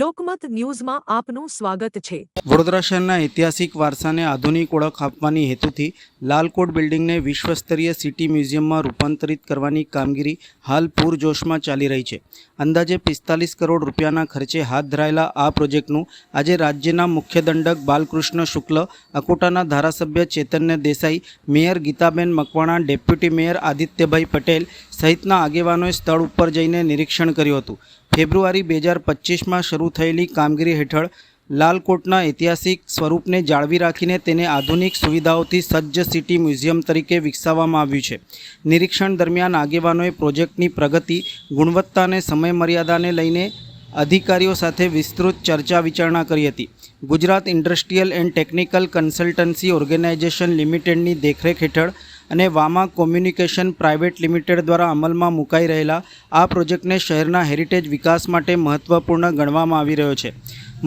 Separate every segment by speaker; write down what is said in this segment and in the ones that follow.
Speaker 1: લોકમત ન્યૂઝમાં આપનું સ્વાગત છે।
Speaker 2: વડોદરા શહેરના ઐતિહાસિક વારસાને આધુનિક ઓળખ આપવાની હેતુથી લાલકોટ બિલ્ડિંગને વિશ્વસ્તરીય સિટી મ્યુઝિયમમાં રૂપાંતરિત કરવાની કામગીરી હાલ પૂરજોશમાં ચાલી રહી છે। અંદાજે 45 કરોડ રૂપિયાના ખર્ચે હાથ ધરાયેલા આ પ્રોજેક્ટનું આજે રાજ્યના મુખ્ય દંડક બાલકૃષ્ણ શુક્લ, અકોટાના ધારાસભ્ય Chaitanya Desai, mayor Geetaben Makwana, deputy mayor Adityabhai Patel સહિતના આગેવાનોએ સ્થળ ઉપર જઈને નિરીક્ષણ કર્યું હતું। ફેબ્રુઆરી 2025માં શરૂ થયેલી કામગીરી હેઠળ લાલકોટના ઐતિહાસિક સ્વરૂપને જાળવી રાખીને તેને આધુનિક સુવિધાઓથી સજ્જ સિટી મ્યુઝિયમ તરીકે વિકસાવવામાં આવ્યું છે। નિરીક્ષણ દરમિયાન આગેવાનોએ પ્રોજેક્ટની પ્રગતિ, ગુણવત્તા અને સમયમર્યાદાને લઈને અધિકારીઓ સાથે વિસ્તૃત ચર્ચા વિચારણા કરી હતી। Gujarat industrial and technical consultancy organisation લિમિટેડની દેખરેખ હેઠળ અને વામા કોમ્યુનિકેશન પ્રાઇવેટ લિમિટેડ દ્વારા અમલમાં મુકાઈ રહેલા આ પ્રોજેક્ટને શહેરના હેરિટેજ વિકાસ માટે મહત્ત્વપૂર્ણ ગણવામાં આવી રહ્યો છે।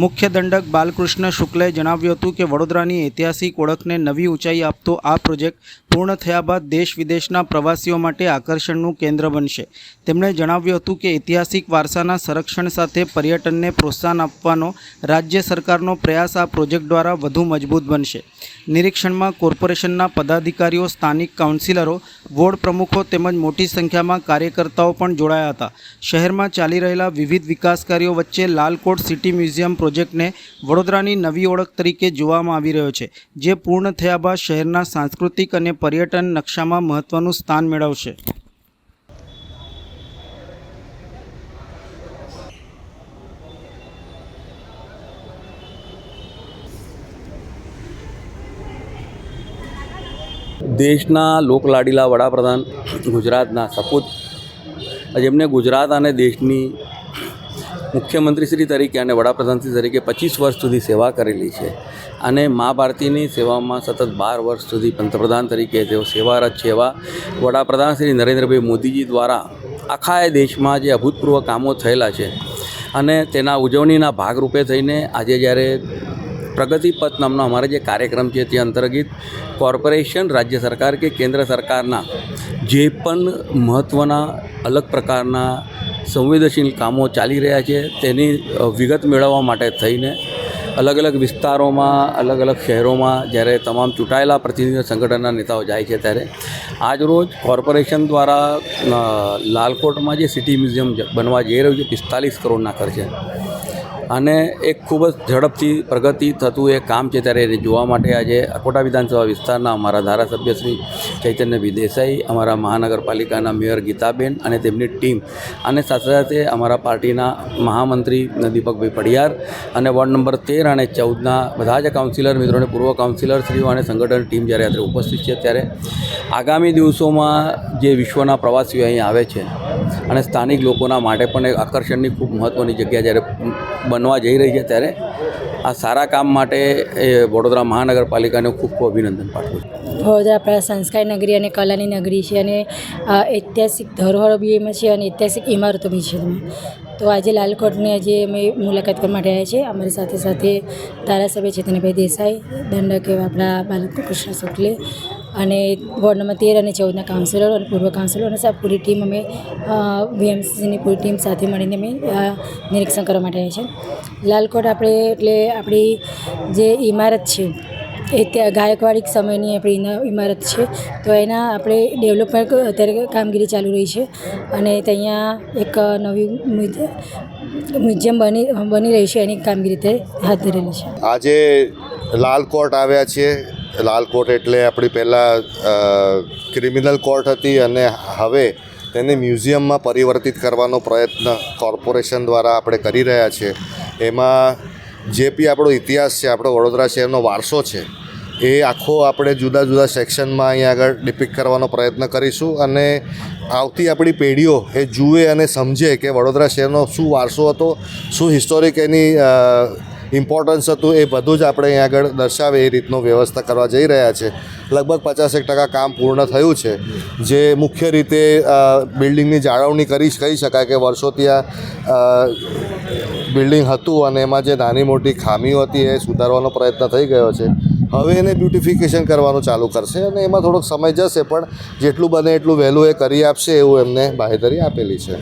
Speaker 2: મુખ્ય દંડક બાલકૃષ્ણ શુક્લે જણાવ્યું હતું કે વડોદરાની ઐતિહાસિક ઓળખને નવી ઊંચાઈ આપતો આ પ્રોજેક્ટ પૂર્ણ થયા બાદ દેશ વિદેશના પ્રવાસીઓ માટે આકર્ષણનું કેન્દ્ર બનશે। તેમણે જણાવ્યું હતું કે ઐતિહાસિક વારસાના સંરક્ષણ સાથે પર્યટનને પ્રોત્સાહન આપવાનો રાજ્ય સરકારનો પ્રયાસ આ પ્રોજેક્ટ દ્વારા વધુ મજબૂત બનશે। નિરીક્ષણમાં કોર્પોરેશનના પદાધિકારીઓ, સ્થાનિક કાઉન્સિલરો, વોર્ડ પ્રમુખો તેમજ મોટી સંખ્યામાં કાર્યકર્તાઓ પણ જોડાયા હતા। શહેરમાં ચાલી રહેલા વિવિધ વિકાસ કાર્યો વચ્ચે લાલકોટ સિટી મ્યુઝિયમ પ્રોજેક્ટને વડોદરાની નવી ઓળખ તરીકે જોવામાં આવી રહ્યો છે, જે પૂર્ણ થયા બાદ શહેરના સાંસ્કૃતિક અને પર્યટન નકશામાં મહત્વનું સ્થાન મેળવશે।
Speaker 3: દેશના લોકલાડીલા વડાપ્રધાન, ગુજરાતના સપૂત, જેમણે ગુજરાત અને દેશની મુખ્યમંત્રીશ્રી તરીકે અને વડાપ્રધાનશ્રી તરીકે 25 વર્ષ સુધી સેવા કરેલી છે અને મા ભારતીની સેવામાં સતત 12 વર્ષ સુધી પંતપ્રધાન તરીકે તેઓ સેવારત છે એવા વડાપ્રધાન શ્રી નરેન્દ્રભાઈ મોદીજી દ્વારા આખા દેશમાં જે અભૂતપૂર્વ કામો થયેલા છે અને તેના ઉજવણીના ભાગરૂપે થઈને આજે જ્યારે પ્રગતિપથ નામનો અમારો જે કાર્યક્રમ છે તે અંતર્ગત કોર્પોરેશન, રાજ્ય સરકાર કે કેન્દ્ર સરકારના જે પણ મહત્ત્વના અલગ પ્રકારના સંવેદનશીલ કામો ચાલી રહ્યા છે તેની વિગત મેળવવા માટે થઈને અલગ અલગ વિસ્તારોમાં, અલગ અલગ શહેરોમાં જ્યારે તમામ ચૂંટાયેલા પ્રતિનિધિ સંગઠનના નેતાઓ જાય છે ત્યારે આજરોજ કોર્પોરેશન દ્વારા લાલકોટમાં જે સિટી મ્યુઝિયમ બનવા જઈ રહ્યું છે 45 કરોડના ખર્ચે અને એક ખૂબ જ ઝડપથી પ્રગતિ થતું એ કામ છે ત્યારે એને જોવા માટે આજે અકોટા વિધાનસભા વિસ્તારના અમારા ધારાસભ્ય શ્રી ચૈતન્યભાઈ દેસાઈ, અમારા મહાનગરપાલિકાના મેયર ગીતાબેન અને તેમની ટીમ અને સાથે સાથે અમારા પાર્ટીના મહામંત્રી દીપકભાઈ પડિયાર અને વોર્ડ નંબર 13 અને 14ના બધા જ કાઉન્સિલર મિત્રોને, પૂર્વ કાઉન્સિલરશ્રીઓ અને સંગઠન ટીમ જ્યારે અત્યારે ઉપસ્થિત છે ત્યારે આગામી દિવસોમાં જે વિશ્વના પ્રવાસીઓ અહીં આવે છે અને સ્થાનિક લોકોના માટે પણ એક આકર્ષણની ખૂબ મહત્ત્વની જગ્યા જ્યારે બનવા જઈ રહી છે ત્યારે આ સારા કામ માટે એ વડોદરા મહાનગરપાલિકાને ખૂબ ખૂબ અભિનંદન પાઠવું છું।
Speaker 4: વડોદરા આપણા સંસ્કારી નગરી અને કલાની નગરી છે અને ઐતિહાસિક ધરોહરો બી એમાં છે અને ઐતિહાસિક ઇમારતો બી છે। તો આજે લાલકોટની આજે અમે મુલાકાત કરવા માટે આવ્યા છીએ। અમારી સાથે સાથે ધારાસભ્ય ચેતન્યભાઈ દેસાઈ, દંડક એવા આપણા બાલકૃષ્ણ શુક્લે અને વોર્ડ નંબર 13 અને 14ના કાઉન્સિલરો અને પૂર્વ કાઉન્સિલરો અને પૂરી ટીમ અમે વીએમસીની પૂરી ટીમ સાથે મળીને અમે નિરીક્ષણ કરવા માટે આવ્યા છીએ। લાલકોટ આપણે એટલે આપણી જે ઇમારત છે એ ત્યાં ગાયકવાડી સમયની આપણી ઇમારત છે, તો એના આપણે ડેવલપમેન્ટ અત્યારે કામગીરી ચાલુ રહી છે અને ત્યાં એક નવી મ્યુઝિયમ બની રહી છે, એની કામગીરી તે હાથ ધરેલી છે।
Speaker 5: આજે લાલકોટ આવ્યા છીએ। લાલકોટ એટલે આપણી પહેલાં ક્રિમિનલ કોર્ટ હતી અને હવે તેને મ્યુઝિયમમાં પરિવર્તિત કરવાનો પ્રયત્ન કોર્પોરેશન દ્વારા આપણે કરી રહ્યા છીએ। એમાં જે બી આપણો ઇતિહાસ છે, આપણો વડોદરા શહેરનો વારસો છે, એ આખો આપણે જુદા જુદા સેક્શનમાં અહીંયા આગળ ડિપિક્ટ કરવાનો પ્રયત્ન કરીશું અને આવતી આપણી પેઢીઓ એ જુએ અને સમજે કે વડોદરા શહેરનો શું વારસો હતો, શું હિસ્ટોરિક એની ઇમ્પોર્ટન્સ હતું, એ બધું જ આપણે અહીંયા આગળ દર્શાવે એ રીતનો વ્યવસ્થા કરવા જઈ રહ્યા છે। લગભગ 50% કામ પૂર્ણ થયું છે, જે મુખ્ય રીતે બિલ્ડિંગની જાળવણી કહી શકાય કે વર્ષોથી આ બિલ્ડિંગ હતું અને એમાં જે નાની મોટી ખામીઓ હતી એ સુધારવાનો પ્રયત્ન થઈ ગયો છે। હવે એને બ્યુટિફિકેશન કરવાનું ચાલુ કરશે અને એમાં થોડોક સમય જશે, પણ જેટલું બને એટલું વહેલું એ કરી આપશે એવું એમને બાંહેધરી આપેલી છે।